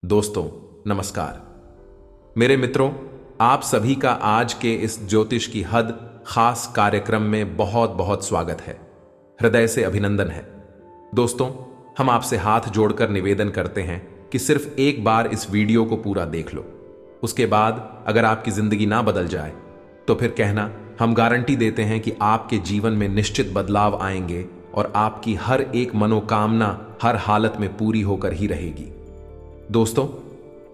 दोस्तों नमस्कार। मेरे मित्रों, आप सभी का आज के इस ज्योतिष की हद खास कार्यक्रम में बहुत बहुत स्वागत है। हृदय से अभिनंदन है। दोस्तों, हम आपसे हाथ जोड़कर निवेदन करते हैं कि सिर्फ एक बार इस वीडियो को पूरा देख लो। उसके बाद अगर आपकी जिंदगी ना बदल जाए तो फिर कहना, हम गारंटी देते हैं कि आपके जीवन में निश्चित बदलाव आएंगे और आपकी हर एक मनोकामना हर हालत में पूरी होकर ही रहेगी। दोस्तों,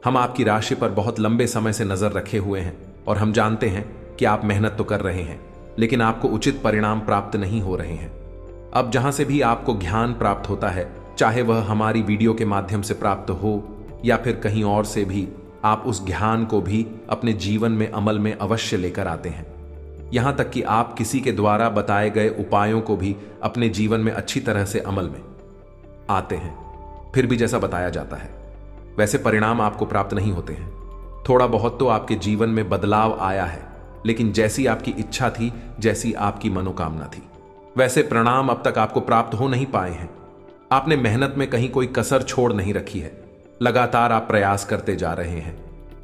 हम आपकी राशि पर बहुत लंबे समय से नजर रखे हुए हैं और हम जानते हैं कि आप मेहनत तो कर रहे हैं, लेकिन आपको उचित परिणाम प्राप्त नहीं हो रहे हैं। अब जहां से भी आपको ज्ञान प्राप्त होता है, चाहे वह हमारी वीडियो के माध्यम से प्राप्त हो या फिर कहीं और से भी, आप उस ज्ञान को भी अपने जीवन में अमल में अवश्य लेकर आते हैं। यहां तक कि आप किसी के द्वारा बताए गए उपायों को भी अपने जीवन में अच्छी तरह से अमल में आते हैं। फिर भी जैसा बताया जाता है वैसे परिणाम आपको प्राप्त नहीं होते हैं। थोड़ा बहुत तो आपके जीवन में बदलाव आया है, लेकिन जैसी आपकी इच्छा थी, जैसी आपकी मनोकामना थी, वैसे परिणाम अब तक आपको प्राप्त हो नहीं पाए हैं। आपने मेहनत में कहीं कोई कसर छोड़ नहीं रखी है। लगातार आप प्रयास करते जा रहे हैं,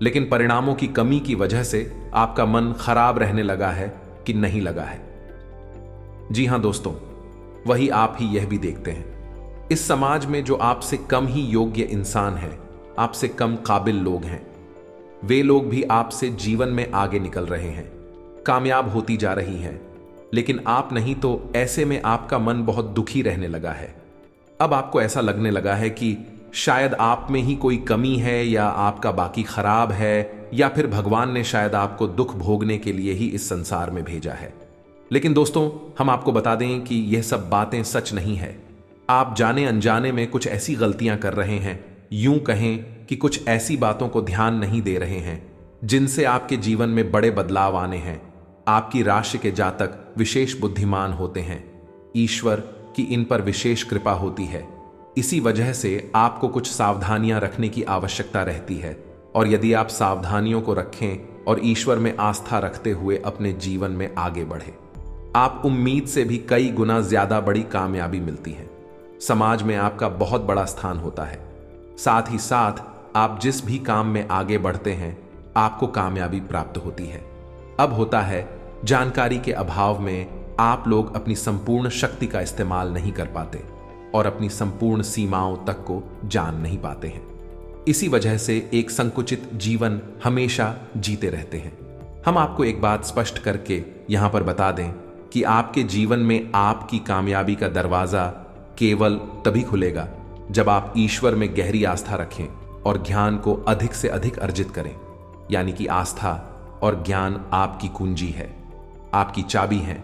लेकिन परिणामों की कमी की वजह से आपका मन खराब रहने लगा है कि नहीं लगा है। जी हां दोस्तों, वही आप ही यह भी देखते हैं। इस समाज में जो आपसे कम ही योग्य इंसान है, आपसे कम काबिल लोग हैं, वे लोग भी आपसे जीवन में आगे निकल रहे हैं, कामयाब होती जा रही हैं, लेकिन आप नहीं। तो ऐसे में आपका मन बहुत दुखी रहने लगा है। अब आपको ऐसा लगने लगा है कि शायद आप में ही कोई कमी है, या आपका बाकी खराब है, या फिर भगवान ने शायद आपको दुख भोगने के लिए ही इस संसार में भेजा है। लेकिन दोस्तों, हम आपको बता दें कि यह सब बातें सच नहीं है। आप जाने अनजाने में कुछ ऐसी गलतियां कर रहे हैं, यूं कहें कि कुछ ऐसी बातों को ध्यान नहीं दे रहे हैं जिनसे आपके जीवन में बड़े बदलाव आने हैं। आपकी राशि के जातक विशेष बुद्धिमान होते हैं। ईश्वर की इन पर विशेष कृपा होती है। इसी वजह से आपको कुछ सावधानियां रखने की आवश्यकता रहती है, और यदि आप सावधानियों को रखें और ईश्वर में आस्था रखते हुए अपने जीवन में आगे बढ़े, आप उम्मीद से भी कई गुना ज्यादा बड़ी कामयाबी मिलती है। समाज में आपका बहुत बड़ा स्थान होता है। साथ ही साथ आप जिस भी काम में आगे बढ़ते हैं, आपको कामयाबी प्राप्त होती है। अब होता है, जानकारी के अभाव में आप लोग अपनी संपूर्ण शक्ति का इस्तेमाल नहीं कर पाते और अपनी संपूर्ण सीमाओं तक को जान नहीं पाते हैं। इसी वजह से एक संकुचित जीवन हमेशा जीते रहते हैं। हम आपको एक बात स्पष्ट करके यहां पर बता दें कि आपके जीवन में आपकी कामयाबी का दरवाजा केवल तभी खुलेगा जब आप ईश्वर में गहरी आस्था रखें और ज्ञान को अधिक से अधिक अर्जित करें। यानी कि आस्था और ज्ञान आपकी कुंजी है, आपकी चाबी है,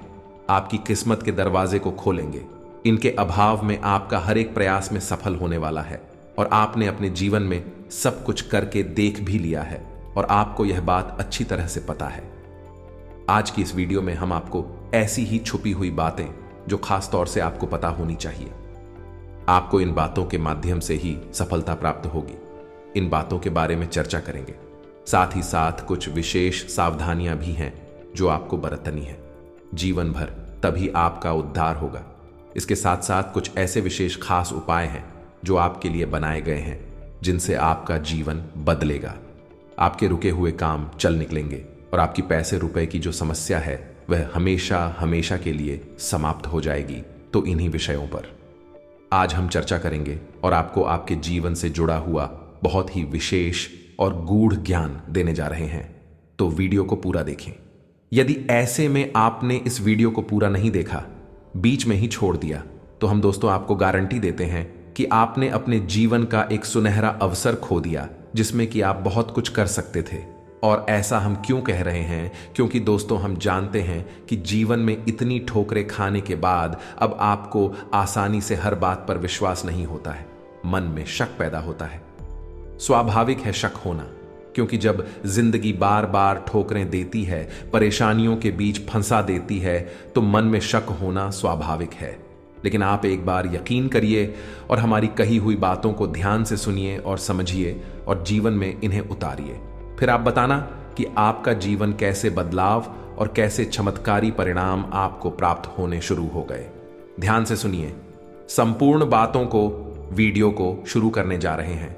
आपकी किस्मत के दरवाजे को खोलेंगे। इनके अभाव में आपका हर एक प्रयास में सफल होने वाला है, और आपने अपने जीवन में सब कुछ करके देख भी लिया है और आपको यह बात अच्छी तरह से पता है। आज की इस वीडियो में हम आपको ऐसी ही छुपी हुई बातें जो खास तौर से आपको पता होनी चाहिए, आपको इन बातों के माध्यम से ही सफलता प्राप्त होगी, इन बातों के बारे में चर्चा करेंगे। साथ ही साथ कुछ विशेष सावधानियां भी हैं जो आपको बरतनी है। जीवन भर तभी आपका उद्धार होगा। इसके साथ साथ कुछ ऐसे विशेष खास उपाय हैं जो आपके लिए बनाए गए हैं, जिनसे आपका जीवन बदलेगा। आपके रुके हुए काम चल निकलेंगे और आपकी पैसे रुपए की जो समस्या है वह हमेशा हमेशा के लिए समाप्त हो जाएगी। तो इन्हीं विषयों पर आज हम चर्चा करेंगे और आपको आपके जीवन से जुड़ा हुआ बहुत ही विशेष और गूढ़ ज्ञान देने जा रहे हैं। तो वीडियो को पूरा देखें। यदि ऐसे में आपने इस वीडियो को पूरा नहीं देखा, बीच में ही छोड़ दिया, तो हम दोस्तों आपको गारंटी देते हैं कि आपने अपने जीवन का एक सुनहरा अवसर खो दिया, जिसमें कि आप बहुत कुछ कर सकते थे। और ऐसा हम क्यों कह रहे हैं? क्योंकि दोस्तों, हम जानते हैं कि जीवन में इतनी ठोकरें खाने के बाद अब आपको आसानी से हर बात पर विश्वास नहीं होता है। मन में शक पैदा होता है। स्वाभाविक है शक होना, क्योंकि जब जिंदगी बार बार ठोकरें देती है, परेशानियों के बीच फंसा देती है, तो मन में शक होना स्वाभाविक है। लेकिन आप एक बार यकीन करिए और हमारी कही हुई बातों को ध्यान से सुनिए और समझिए और जीवन में इन्हें उतारिए। फिर आप बताना कि आपका जीवन कैसे बदलाव और कैसे चमत्कारी परिणाम आपको प्राप्त होने शुरू हो गए। ध्यान से सुनिए। संपूर्ण बातों को, वीडियो को शुरू करने जा रहे हैं।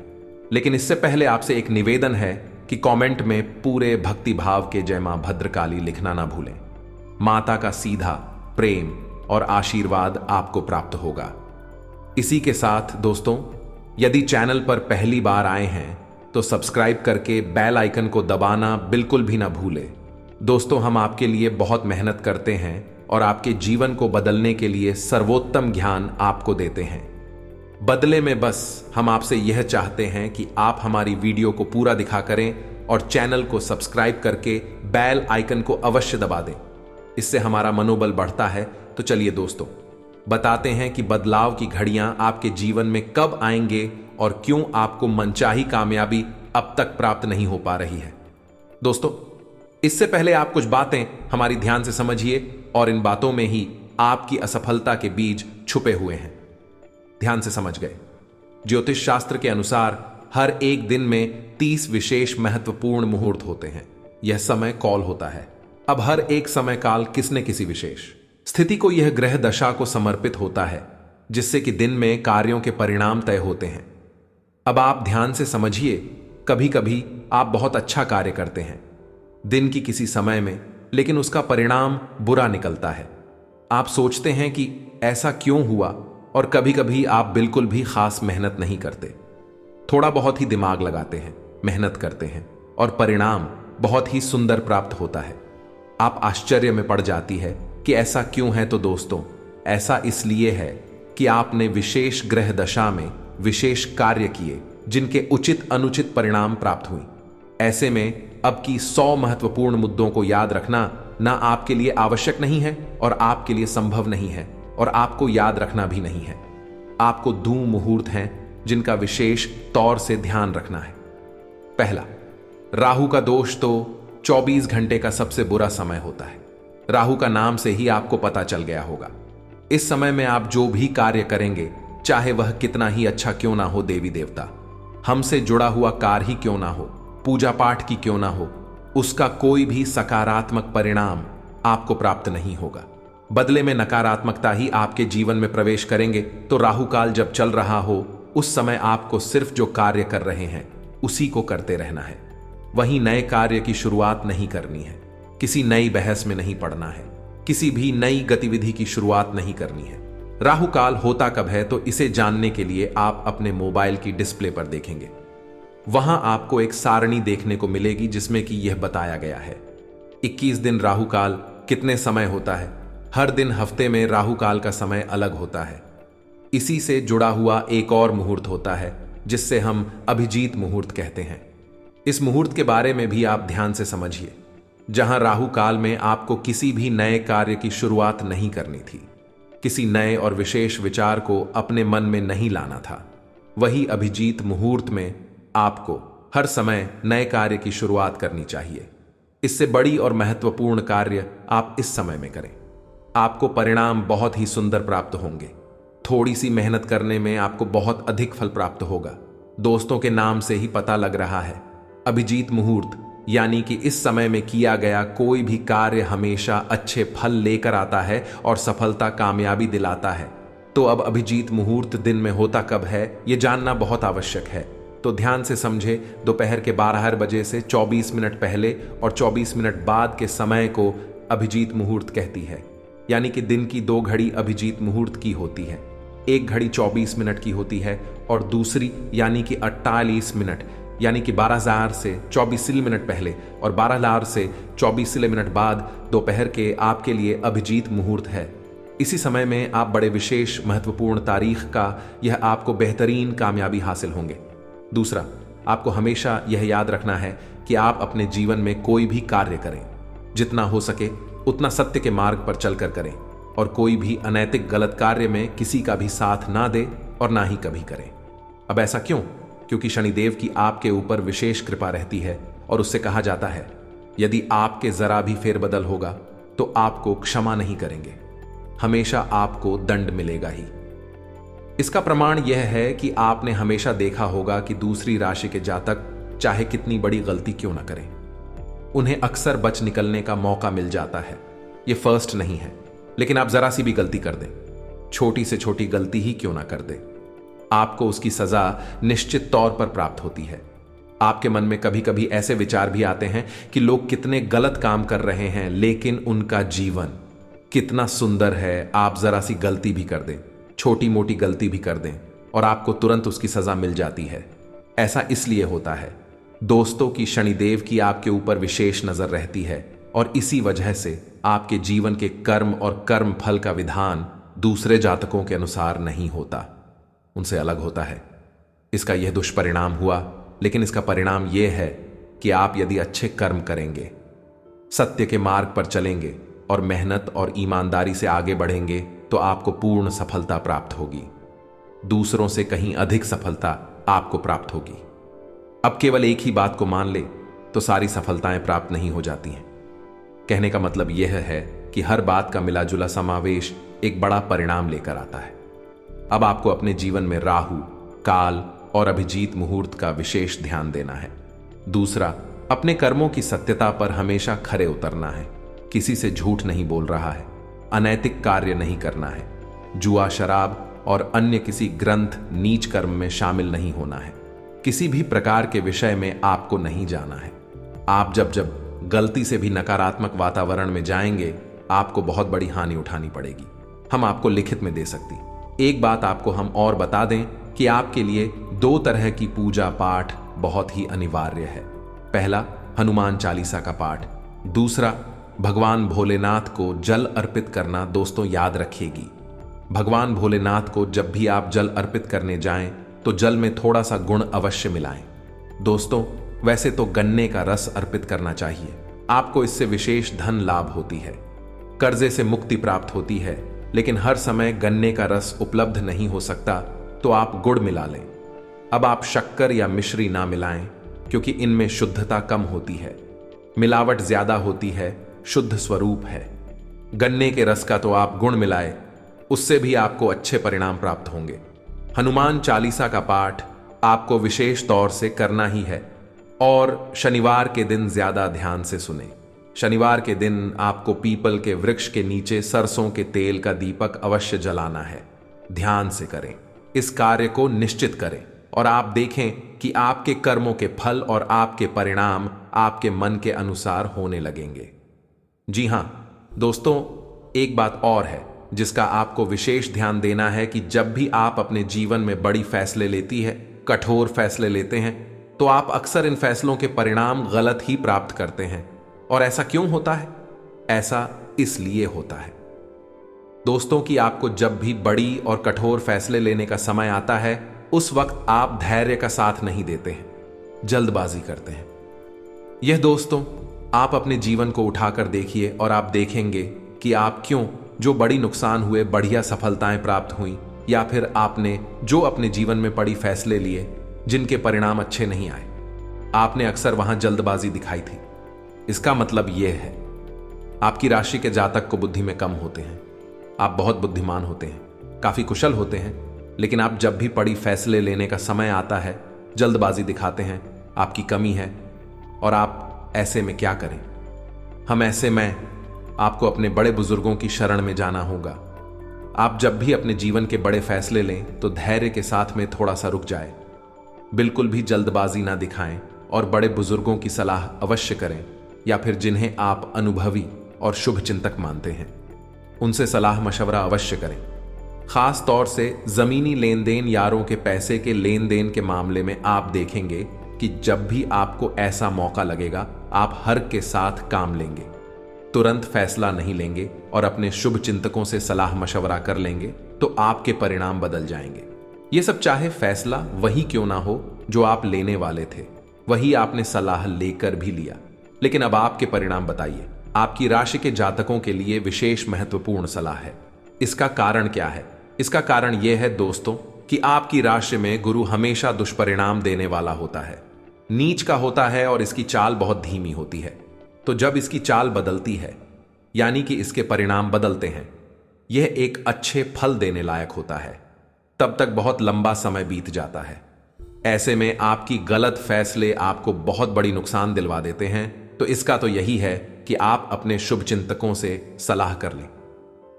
लेकिन इससे पहले आपसे एक निवेदन है कि कमेंट में पूरे भक्ति भाव के जय मां भद्रकाली लिखना ना भूलें। माता का सीधा प्रेम और आशीर्वाद आपको प्राप्त होगा। इसी के साथ दोस्तों, यदि चैनल पर पहली बार आए हैं तो सब्सक्राइब करके बेल आइकन को दबाना बिल्कुल भी ना भूलें। दोस्तों, हम आपके लिए बहुत मेहनत करते हैं और आपके जीवन को बदलने के लिए सर्वोत्तम ज्ञान आपको देते हैं। बदले में बस हम आपसे यह चाहते हैं कि आप हमारी वीडियो को पूरा दिखा करें और चैनल को सब्सक्राइब करके बेल आइकन को अवश्य दबा दें। इससे हमारा मनोबल बढ़ता है। तो चलिए दोस्तों, बताते हैं कि बदलाव की घड़ियां आपके जीवन में कब आएंगे और क्यों आपको मनचाही कामयाबी अब तक प्राप्त नहीं हो पा रही है। दोस्तों, इससे पहले आप कुछ बातें हमारी ध्यान से समझिए और इन बातों में ही आपकी असफलता के बीज छुपे हुए हैं। ध्यान से समझ गए। ज्योतिष शास्त्र के अनुसार हर एक दिन में 30 विशेष महत्वपूर्ण मुहूर्त होते हैं। यह समय कॉल होता है। अब हर एक समय काल किसी न किसी विशेष स्थिति को यह ग्रह दशा को समर्पित होता है, जिससे कि दिन में कार्यों के परिणाम तय होते हैं। अब आप ध्यान से समझिए, कभी कभी आप बहुत अच्छा कार्य करते हैं दिन की किसी समय में, लेकिन उसका परिणाम बुरा निकलता है। आप सोचते हैं कि ऐसा क्यों हुआ, और कभी कभी आप बिल्कुल भी खास मेहनत नहीं करते, थोड़ा बहुत ही दिमाग लगाते हैं, मेहनत करते हैं और परिणाम बहुत ही सुंदर प्राप्त होता है। आप आश्चर्य में पड़ जाती है कि ऐसा क्यों है। तो दोस्तों, ऐसा इसलिए है कि आपने विशेष ग्रह दशा में विशेष कार्य किए जिनके उचित अनुचित परिणाम प्राप्त हुई। ऐसे में अब की 100 महत्वपूर्ण मुद्दों को याद रखना ना आपके लिए आवश्यक नहीं है और आपके लिए संभव नहीं है, और आपको याद रखना भी नहीं है। आपको 2 मुहूर्त हैं जिनका विशेष तौर से ध्यान रखना है। पहला, राहु का दोष तो 24 घंटे का सबसे बुरा समय होता है। राहु का नाम से ही आपको पता चल गया होगा। इस समय में आप जो भी कार्य करेंगे, चाहे वह कितना ही अच्छा क्यों ना हो, देवी देवता हमसे जुड़ा हुआ कार्य ही क्यों ना हो, पूजा पाठ की क्यों ना हो, उसका कोई भी सकारात्मक परिणाम आपको प्राप्त नहीं होगा। बदले में नकारात्मकता ही आपके जीवन में प्रवेश करेंगे। तो राहु काल जब चल रहा हो, उस समय आपको सिर्फ जो कार्य कर रहे हैं उसी को करते रहना है। वहीं नए कार्य की शुरुआत नहीं करनी है, किसी नई बहस में नहीं पड़ना है, किसी भी नई गतिविधि की शुरुआत नहीं करनी है। राहु काल होता कब है, तो इसे जानने के लिए आप अपने मोबाइल की डिस्प्ले पर देखेंगे। वहां आपको एक सारणी देखने को मिलेगी जिसमें कि यह बताया गया है 21 दिन राहु काल कितने समय होता है। हर दिन हफ्ते में राहु काल का समय अलग होता है। इसी से जुड़ा हुआ एक और मुहूर्त होता है जिससे हम अभिजीत मुहूर्त कहते हैं। इस मुहूर्त के बारे में भी आप ध्यान से समझिए। जहां राहु काल में आपको किसी भी नए कार्य की शुरुआत नहीं करनी थी, किसी नए और विशेष विचार को अपने मन में नहीं लाना था, वही अभिजीत मुहूर्त में आपको हर समय नए कार्य की शुरुआत करनी चाहिए। इससे बड़ी और महत्वपूर्ण कार्य आप इस समय में करें। आपको परिणाम बहुत ही सुंदर प्राप्त होंगे। थोड़ी सी मेहनत करने में आपको बहुत अधिक फल प्राप्त होगा। दोस्तों के नाम से ही पता लग रहा है, अभिजीत मुहूर्त यानी कि इस समय में किया गया कोई भी कार्य हमेशा अच्छे फल लेकर आता है और सफलता कामयाबी दिलाता है। तो अब अभिजीत मुहूर्त दिन में होता कब है, यह जानना बहुत आवश्यक है। तो ध्यान से समझे। दोपहर के 12 बजे से 24 मिनट पहले और 24 मिनट बाद के समय को अभिजीत मुहूर्त कहती है। यानी कि दिन की 2 घड़ी अभिजीत मुहूर्त की होती है। एक घड़ी 24 मिनट की होती है और दूसरी यानी कि 48 मिनट यानी कि 12,000 से 24 मिनट पहले और 12,000 से 24 मिनट बाद दोपहर के आपके लिए अभिजीत मुहूर्त है। इसी समय में आप बड़े विशेष महत्वपूर्ण तारीख का यह आपको बेहतरीन कामयाबी हासिल होंगे। दूसरा, आपको हमेशा यह याद रखना है कि आप अपने जीवन में कोई भी कार्य करें, जितना हो सके उतना सत्य के मार्ग पर चलकर करें और कोई भी अनैतिक गलत कार्य में किसी का भी साथ ना दे और ना ही कभी करें। अब ऐसा क्यों? क्योंकि शनिदेव की आपके ऊपर विशेष कृपा रहती है और उससे कहा जाता है यदि आपके जरा भी फेरबदल होगा तो आपको क्षमा नहीं करेंगे, हमेशा आपको दंड मिलेगा ही। इसका प्रमाण यह है कि आपने हमेशा देखा होगा कि दूसरी राशि के जातक चाहे कितनी बड़ी गलती क्यों ना करें, उन्हें अक्सर बच निकलने का मौका मिल जाता है। यह फर्स्ट नहीं है, लेकिन आप जरा सी भी गलती कर दें, छोटी से छोटी गलती ही क्यों ना कर दें, आपको उसकी सजा निश्चित तौर पर प्राप्त होती है। आपके मन में कभी कभी ऐसे विचार भी आते हैं कि लोग कितने गलत काम कर रहे हैं, लेकिन उनका जीवन कितना सुंदर है। आप जरा सी गलती भी कर दें, छोटी मोटी गलती भी कर दें, और आपको तुरंत उसकी सजा मिल जाती है। ऐसा इसलिए होता है दोस्तों की शनिदेव की आपके ऊपर विशेष नजर रहती है, और इसी वजह से आपके जीवन के कर्म और कर्म फल का विधान दूसरे जातकों के अनुसार नहीं होता, उनसे अलग होता है। इसका यह दुष्परिणाम हुआ, लेकिन इसका परिणाम यह है कि आप यदि अच्छे कर्म करेंगे, सत्य के मार्ग पर चलेंगे और मेहनत और ईमानदारी से आगे बढ़ेंगे तो आपको पूर्ण सफलता प्राप्त होगी। दूसरों से कहीं अधिक सफलता आपको प्राप्त होगी। अब केवल एक ही बात को मान ले तो सारी सफलताएं प्राप्त नहीं हो जाती हैं। कहने का मतलब यह है कि हर बात का मिला जुला समावेश एक बड़ा परिणाम लेकर आता है। अब आपको अपने जीवन में राहु, काल और अभिजीत मुहूर्त का विशेष ध्यान देना है। दूसरा, अपने कर्मों की सत्यता पर हमेशा खरे उतरना है। किसी से झूठ नहीं बोल रहा है, अनैतिक कार्य नहीं करना है, जुआ, शराब और अन्य किसी ग्रंथ नीच कर्म में शामिल नहीं होना है। किसी भी प्रकार के विषय में आपको नहीं जाना है। आप जब गलती से भी नकारात्मक वातावरण में जाएंगे, आपको बहुत बड़ी हानि उठानी पड़ेगी। हम आपको लिखित में दे सकती। एक बात आपको हम और बता दें कि आपके लिए 2 तरह की पूजा पाठ बहुत ही अनिवार्य है। पहला, हनुमान चालीसा का पाठ। दूसरा, भगवान भोलेनाथ को जल अर्पित करना। दोस्तों याद रखिएगी, भगवान भोलेनाथ को जब भी आप जल अर्पित करने जाएं तो जल में थोड़ा सा गुण अवश्य मिलाएं। दोस्तों, वैसे तो गन्ने का रस अर्पित करना चाहिए, आपको इससे विशेष धन लाभ होती है, कर्जे से मुक्ति प्राप्त होती है। लेकिन हर समय गन्ने का रस उपलब्ध नहीं हो सकता तो आप गुड़ मिला लें। अब आप शक्कर या मिश्री ना मिलाएं, क्योंकि इनमें शुद्धता कम होती है, मिलावट ज्यादा होती है, शुद्ध स्वरूप है। गन्ने के रस का तो आप गुण मिलाए, उससे भी आपको अच्छे परिणाम प्राप्त होंगे। हनुमान चालीसा का पाठ आपको विशेष तौर से करना ही है, और शनिवार के दिन ज्यादा ध्यान से सुने। शनिवार के दिन आपको पीपल के वृक्ष के नीचे सरसों के तेल का दीपक अवश्य जलाना है। ध्यान से करें, इस कार्य को निश्चित करें, और आप देखें कि आपके कर्मों के फल और आपके परिणाम आपके मन के अनुसार होने लगेंगे। जी हां दोस्तों, एक बात और है जिसका आपको विशेष ध्यान देना है कि जब भी आप अपने जीवन में बड़ी फैसले लेती है, कठोर फैसले लेते हैं, तो आप अक्सर इन फैसलों के परिणाम गलत ही प्राप्त करते हैं। और ऐसा क्यों होता है? ऐसा इसलिए होता है दोस्तों कि आपको जब भी बड़ी और कठोर फैसले लेने का समय आता है, उस वक्त आप धैर्य का साथ नहीं देते हैं, जल्दबाजी करते हैं। यह दोस्तों आप अपने जीवन को उठाकर देखिए और आप देखेंगे कि आप क्यों जो बड़ी नुकसान हुए, बढ़िया सफलताएं प्राप्त हुई, या फिर आपने जो अपने जीवन में बड़ी फैसले लिए जिनके परिणाम अच्छे नहीं आए, आपने अक्सर वहां जल्दबाजी दिखाई थी। इसका मतलब यह है आपकी राशि के जातक को बुद्धि में कम होते हैं। आप बहुत बुद्धिमान होते हैं, काफी कुशल होते हैं, लेकिन आप जब भी बड़ी फैसले लेने का समय आता है, जल्दबाजी दिखाते हैं। आपकी कमी है, और आप ऐसे में क्या करें? हम ऐसे में आपको अपने बड़े बुजुर्गों की शरण में जाना होगा। आप जब भी अपने जीवन के बड़े फैसले लें तो धैर्य के साथ में थोड़ा सा रुक जाए, बिल्कुल भी जल्दबाजी ना दिखाएं, और बड़े बुजुर्गों की सलाह अवश्य करें, या फिर जिन्हें आप अनुभवी और शुभ चिंतक मानते हैं उनसे सलाह मशवरा अवश्य करें। खास तौर से जमीनी लेन देन, यारों के पैसे के लेन देन के मामले में आप देखेंगे कि जब भी आपको ऐसा मौका लगेगा, आप हर के साथ काम लेंगे, तुरंत फैसला नहीं लेंगे और अपने शुभ चिंतकों से सलाह मशवरा कर लेंगे, तो आपके परिणाम बदल जाएंगे। ये सब चाहे फैसला वही क्यों ना हो जो आप लेने वाले थे, वही आपने सलाह लेकर भी लिया, लेकिन अब आपके परिणाम बताइए। आपकी राशि के जातकों के लिए विशेष महत्वपूर्ण सलाह है। इसका कारण क्या है? इसका कारण यह है दोस्तों कि आपकी राशि में गुरु हमेशा दुष्परिणाम देने वाला होता है, नीच का होता है, और इसकी चाल बहुत धीमी होती है। तो जब इसकी चाल बदलती है, यानी कि इसके परिणाम बदलते हैं, यह एक अच्छे फल देने लायक होता है, तब तक बहुत लंबा समय बीत जाता है। ऐसे में आपकी गलत फैसले आपको बहुत बड़ी नुकसान दिलवा देते हैं। तो इसका तो यही है कि आप अपने शुभ चिंतकों से सलाह कर लें,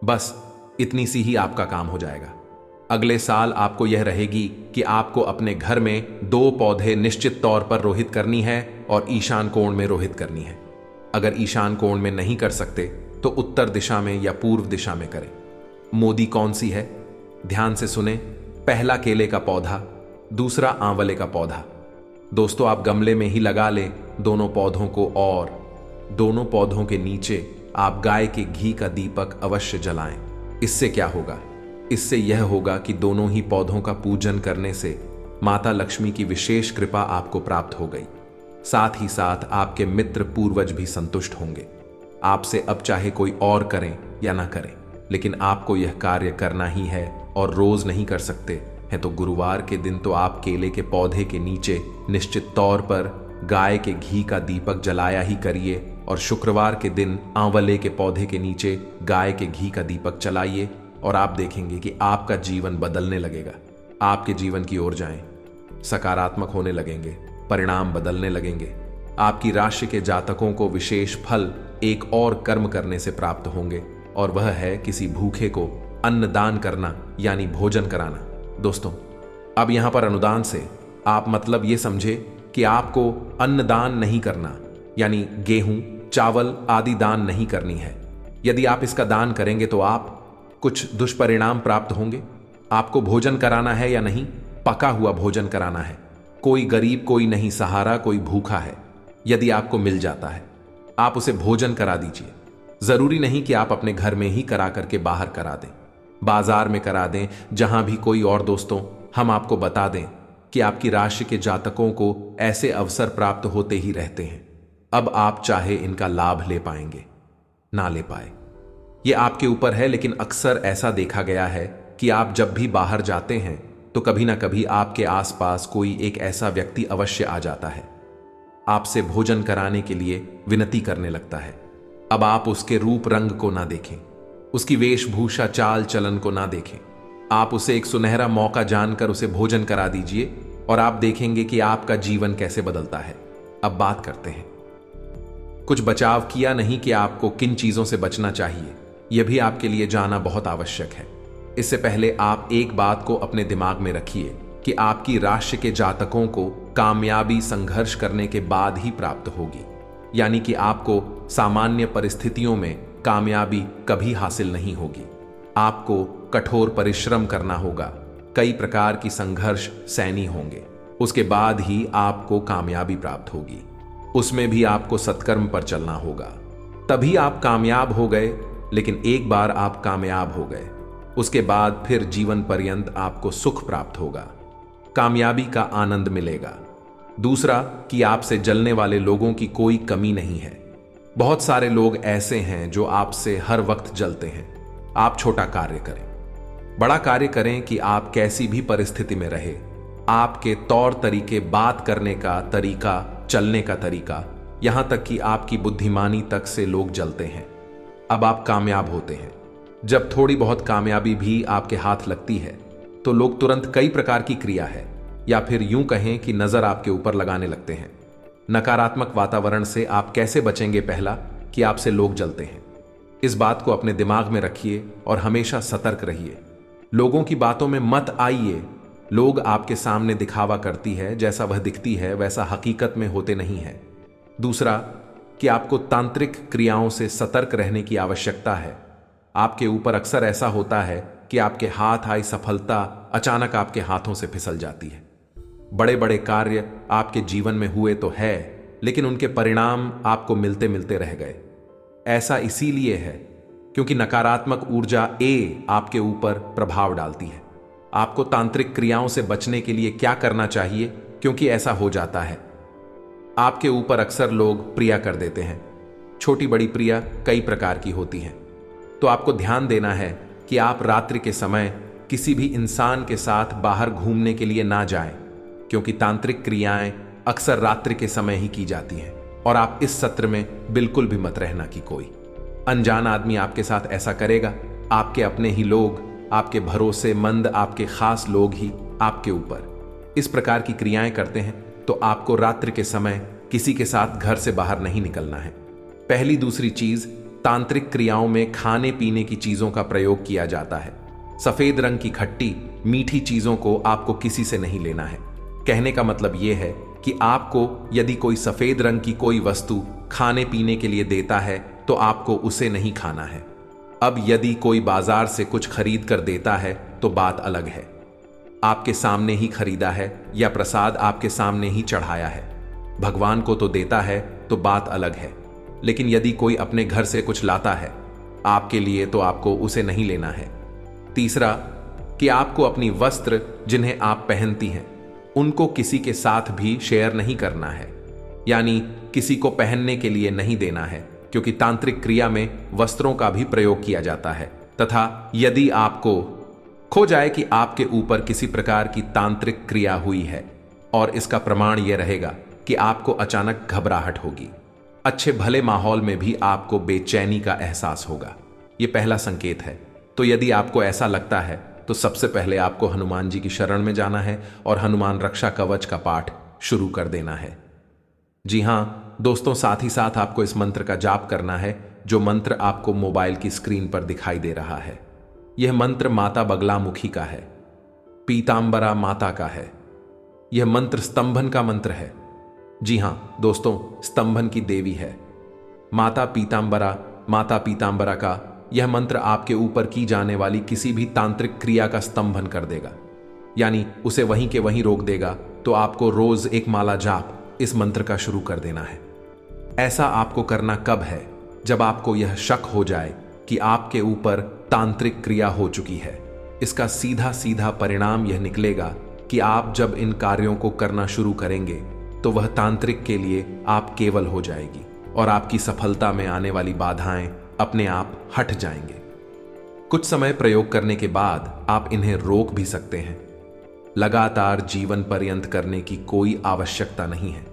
बस इतनी सी ही आपका काम हो जाएगा। अगले साल आपको यह रहेगी कि आपको अपने घर में 2 पौधे निश्चित तौर पर रोहित करनी है और ईशान कोण में रोहित करनी है। अगर ईशान कोण में नहीं कर सकते तो उत्तर दिशा में या पूर्व दिशा में करें। मोदी कौन सी है? ध्यान से सुने। पहला केले का पौधा, दूसरा आंवले का पौधा। दोस्तों, आप गमले में ही लगा लें दोनों पौधों को, और दोनों पौधों के नीचे आप गाय के घी का दीपक अवश्य जलाएं। इससे क्या होगा? इससे यह होगा कि दोनों ही पौधों का पूजन करने से माता लक्ष्मी की विशेष कृपा आपको प्राप्त हो गई। साथ ही साथ आपके मित्र पूर्वज भी संतुष्ट होंगे। आपसे अब चाहे कोई और करें या ना करें, लेकिन आपको यह कार्य करना ही है, और रोज नहीं कर सकते हैं तो गुरुवार के दिन तो आप केले के पौधे के नीचे निश्चित तौर पर गाय के घी का दीपक जलाया ही करिए, और शुक्रवार के दिन आंवले के पौधे के नीचे गाय के घी का दीपक जलाइए, और आप देखेंगे कि आपका जीवन बदलने लगेगा। आपके जीवन की ओर जाएं, सकारात्मक होने लगेंगे, परिणाम बदलने लगेंगे। आपकी राशि के जातकों को विशेष फल एक और कर्म करने से प्राप्त होंगे, और वह है किसी भूखे को अन्नदान करना, यानी भोजन कराना। दोस्तों, अब यहां पर अनुदान से आप मतलब ये समझे कि आपको अन्नदान नहीं करना, यानी गेहूं, चावल आदि दान नहीं करनी है। यदि आप इसका दान करेंगे तो आप कुछ दुष्परिणाम प्राप्त होंगे। आपको भोजन कराना है या नहीं? पका हुआ भोजन कराना है। कोई गरीब, कोई नहीं सहारा, कोई भूखा है, यदि आपको मिल जाता है आप उसे भोजन करा दीजिए। जरूरी नहीं कि आप अपने घर में ही करा करके बाहर करा दें, बाजार में करा दें, जहां भी कोई और। दोस्तों, हम आपको बता दें कि आपकी राशि के जातकों को ऐसे अवसर प्राप्त होते ही रहते हैं। अब आप चाहे इनका लाभ ले पाएंगे, ना ले पाए, यह आपके ऊपर है, लेकिन अक्सर ऐसा देखा गया है कि आप जब भी बाहर जाते हैं तो कभी ना कभी आपके आसपास कोई एक ऐसा व्यक्ति अवश्य आ जाता है, आपसे भोजन कराने के लिए विनती करने लगता है। अब आप उसके रूप रंग को ना देखें, उसकी वेशभूषा चाल चलन को ना देखें। आप उसे एक सुनहरा मौका जानकर उसे भोजन करा दीजिए, और आप देखेंगे कि आपका जीवन कैसे बदलता है। अब बात करते हैं, कुछ बचाव किया नहीं कि आपको किन चीजों से बचना चाहिए, यह भी आपके लिए जाना बहुत आवश्यक है। इससे पहले आप एक बात को अपने दिमाग में रखिए कि आपकी राशि के जातकों को कामयाबी संघर्ष करने के बाद ही प्राप्त होगी, यानी कि आपको सामान्य परिस्थितियों में कामयाबी कभी हासिल नहीं होगी। आपको कठोर परिश्रम करना होगा, कई प्रकार की संघर्ष सहनी होंगे, उसके बाद ही आपको कामयाबी प्राप्त होगी। उसमें भी आपको सत्कर्म पर चलना होगा, तभी आप कामयाब हो गए। लेकिन एक बार आप कामयाब हो गए, उसके बाद फिर जीवन पर्यंत आपको सुख प्राप्त होगा, कामयाबी का आनंद मिलेगा। दूसरा कि आपसे जलने वाले लोगों की कोई कमी नहीं है। बहुत सारे लोग ऐसे हैं जो आपसे हर वक्त जलते हैं। आप छोटा कार्य करें, बड़ा कार्य करें कि आप कैसी भी परिस्थिति में रहे, आपके तौर तरीके, बात करने का तरीका, चलने का तरीका, यहां तक कि आपकी बुद्धिमानी तक से लोग जलते हैं। अब आप कामयाब होते हैं। जब थोड़ी बहुत कामयाबी भी आपके हाथ लगती है तो लोग तुरंत कई प्रकार की क्रिया है, या फिर यूं कहें कि नजर आपके ऊपर लगाने लगते हैं। नकारात्मक वातावरण से आप कैसे बचेंगे? पहला कि आपसे लोग जलते हैं। इस बात को अपने दिमाग में रखिए और हमेशा सतर्क रहिए। लोगों की बातों में मत आइए। लोग आपके सामने दिखावा करती है, जैसा वह दिखती है वैसा हकीकत में होते नहीं है। दूसरा कि आपको तांत्रिक क्रियाओं से सतर्क रहने की आवश्यकता है। आपके ऊपर अक्सर ऐसा होता है कि आपके हाथ आई सफलता अचानक आपके हाथों से फिसल जाती है। बड़े बड़े कार्य आपके जीवन में हुए तो है, लेकिन उनके परिणाम आपको मिलते मिलते रह गए। ऐसा इसीलिए है क्योंकि नकारात्मक ऊर्जा आपके ऊपर प्रभाव डालती है। आपको तांत्रिक क्रियाओं से बचने के लिए क्या करना चाहिए? क्योंकि ऐसा हो जाता है, आपके ऊपर अक्सर लोग प्रिया कर देते हैं। छोटी बड़ी प्रिया कई प्रकार की होती हैं, तो आपको ध्यान देना है कि आप रात्रि के समय किसी भी इंसान के साथ बाहर घूमने के लिए ना जाएं, क्योंकि तांत्रिक क्रियाएं अक्सर रात्रि के समय ही की जाती हैं। और आप इस सत्र में बिल्कुल भी मत रहना कि कोई अनजान आदमी आपके साथ ऐसा करेगा। आपके अपने ही लोग, आपके भरोसेमंद, आपके खास लोग ही आपके ऊपर इस प्रकार की क्रियाएं करते हैं, तो आपको रात्रि के समय किसी के साथ घर से बाहर नहीं निकलना है। पहली दूसरी चीज, तांत्रिक क्रियाओं में खाने पीने की चीजों का प्रयोग किया जाता है। सफेद रंग की खट्टी मीठी चीजों को आपको किसी से नहीं लेना है। कहने का मतलब यह है कि आपको यदि कोई सफेद रंग की कोई वस्तु खाने पीने के लिए देता है तो आपको उसे नहीं खाना है। अब यदि कोई बाजार से कुछ खरीद कर देता है तो बात अलग है। आपके सामने ही खरीदा है या प्रसाद आपके सामने ही चढ़ाया है, भगवान को तो देता है तो बात अलग है। लेकिन यदि कोई अपने घर से कुछ लाता है आपके लिए तो आपको उसे नहीं लेना है। तीसरा, कि आपको अपनी वस्त्र जिन्हें आप पहनती हैं उनको किसी के साथ भी शेयर नहीं करना है, यानी किसी को पहनने के लिए नहीं देना है, क्योंकि तांत्रिक क्रिया में वस्त्रों का भी प्रयोग किया जाता है। तथा यदि आपको खो जाए कि आपके ऊपर किसी प्रकार की तांत्रिक क्रिया हुई है और इसका प्रमाण यह रहेगा कि आपको अचानक घबराहट होगी, अच्छे भले माहौल में भी आपको बेचैनी का एहसास होगा, यह पहला संकेत है। तो यदि आपको ऐसा लगता है तो सबसे पहले आपको हनुमान जी की शरण में जाना है और हनुमान रक्षा कवच का पाठ शुरू कर देना है। जी हां दोस्तों, साथ ही साथ आपको इस मंत्र का जाप करना है, जो मंत्र आपको मोबाइल की स्क्रीन पर दिखाई दे रहा है। यह मंत्र माता बगलामुखी का है, पीतांबरा माता का है। यह मंत्र स्तंभन का मंत्र है। जी हां दोस्तों, स्तंभन की देवी है माता पीतांबरा का यह मंत्र आपके ऊपर की जाने वाली किसी भी तांत्रिक क्रिया का स्तंभन कर देगा, यानी उसे वहीं के वहीं रोक देगा। तो आपको रोज एक माला जाप इस मंत्र का शुरू कर देना है। ऐसा आपको करना कब है? जब आपको यह शक हो जाए कि आपके ऊपर तांत्रिक क्रिया हो चुकी है। इसका सीधा सीधा परिणाम यह निकलेगा कि आप जब इन कार्यों को करना शुरू करेंगे तो वह तांत्रिक के लिए आप केवल हो जाएगी और आपकी सफलता में आने वाली बाधाएं अपने आप हट जाएंगे। कुछ समय प्रयोग करने के बाद आप इन्हें रोक भी सकते हैं। लगातार जीवन पर्यंत करने की कोई आवश्यकता नहीं है।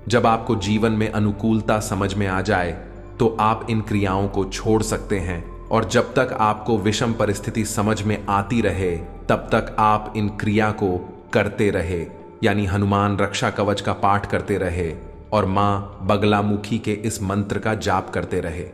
जब आपको जीवन में अनुकूलता समझ में आ जाए तो आप इन क्रियाओं को छोड़ सकते हैं, और जब तक आपको विषम परिस्थिति समझ में आती रहे तब तक आप इन क्रिया को करते रहे, यानी हनुमान रक्षा कवच का पाठ करते रहे और मां बगलामुखी के इस मंत्र का जाप करते रहे।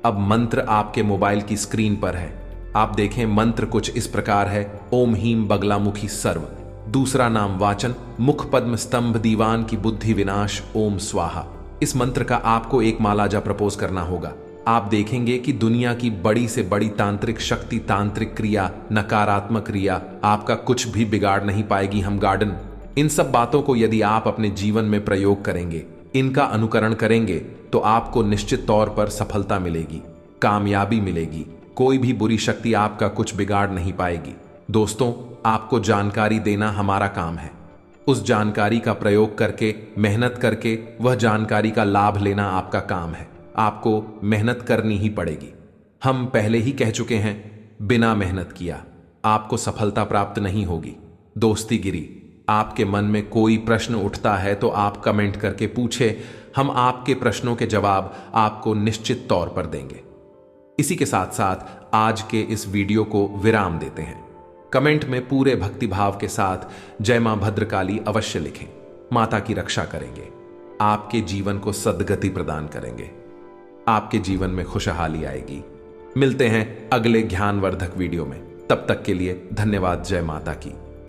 अब मंत्र आपके मोबाइल की स्क्रीन पर है। आप देखें, मंत्र कुछ इस प्रकार है: ओम हीम बगलामुखी सर्व। दूसरा नाम वाचन, मुख पद्म स्तंभ दीवान की बुद्धि विनाश ओम स्वाहा। इस मंत्र का आपको एक माला जा प्रपोज करना होगा। आप देखेंगे कि दुनिया की बड़ी से बड़ी तांत्रिक शक्ति, तांत्रिक क्रिया, नकारात्मक क्रिया आपका कुछ भी बिगाड़ नहीं पाएगी। हम गार्डन इन सब बातों को यदि आप अपने जीवन में प्रयोग करेंगे, इनका अनुकरण करेंगे, तो आपको निश्चित तौर पर सफलता मिलेगी, कामयाबी मिलेगी। कोई भी बुरी शक्ति आपका कुछ बिगाड़ नहीं पाएगी। दोस्तों, आपको जानकारी देना हमारा काम है। उस जानकारी का प्रयोग करके, मेहनत करके वह जानकारी का लाभ लेना आपका काम है। आपको मेहनत करनी ही पड़ेगी। हम पहले ही कह चुके हैं, बिना मेहनत किया आपको सफलता प्राप्त नहीं होगी। दोस्तीगिरी, आपके मन में कोई प्रश्न उठता है तो आप कमेंट करके पूछे, हम आपके प्रश्नों के जवाब आपको निश्चित तौर पर देंगे। इसी के साथ साथ आज के इस वीडियो को विराम देते हैं। कमेंट में पूरे भक्तिभाव के साथ जय मां भद्रकाली अवश्य लिखें। माता की रक्षा करेंगे, आपके जीवन को सद्गति प्रदान करेंगे, आपके जीवन में खुशहाली आएगी। मिलते हैं अगले ज्ञानवर्धक वीडियो में। तब तक के लिए धन्यवाद। जय माता की।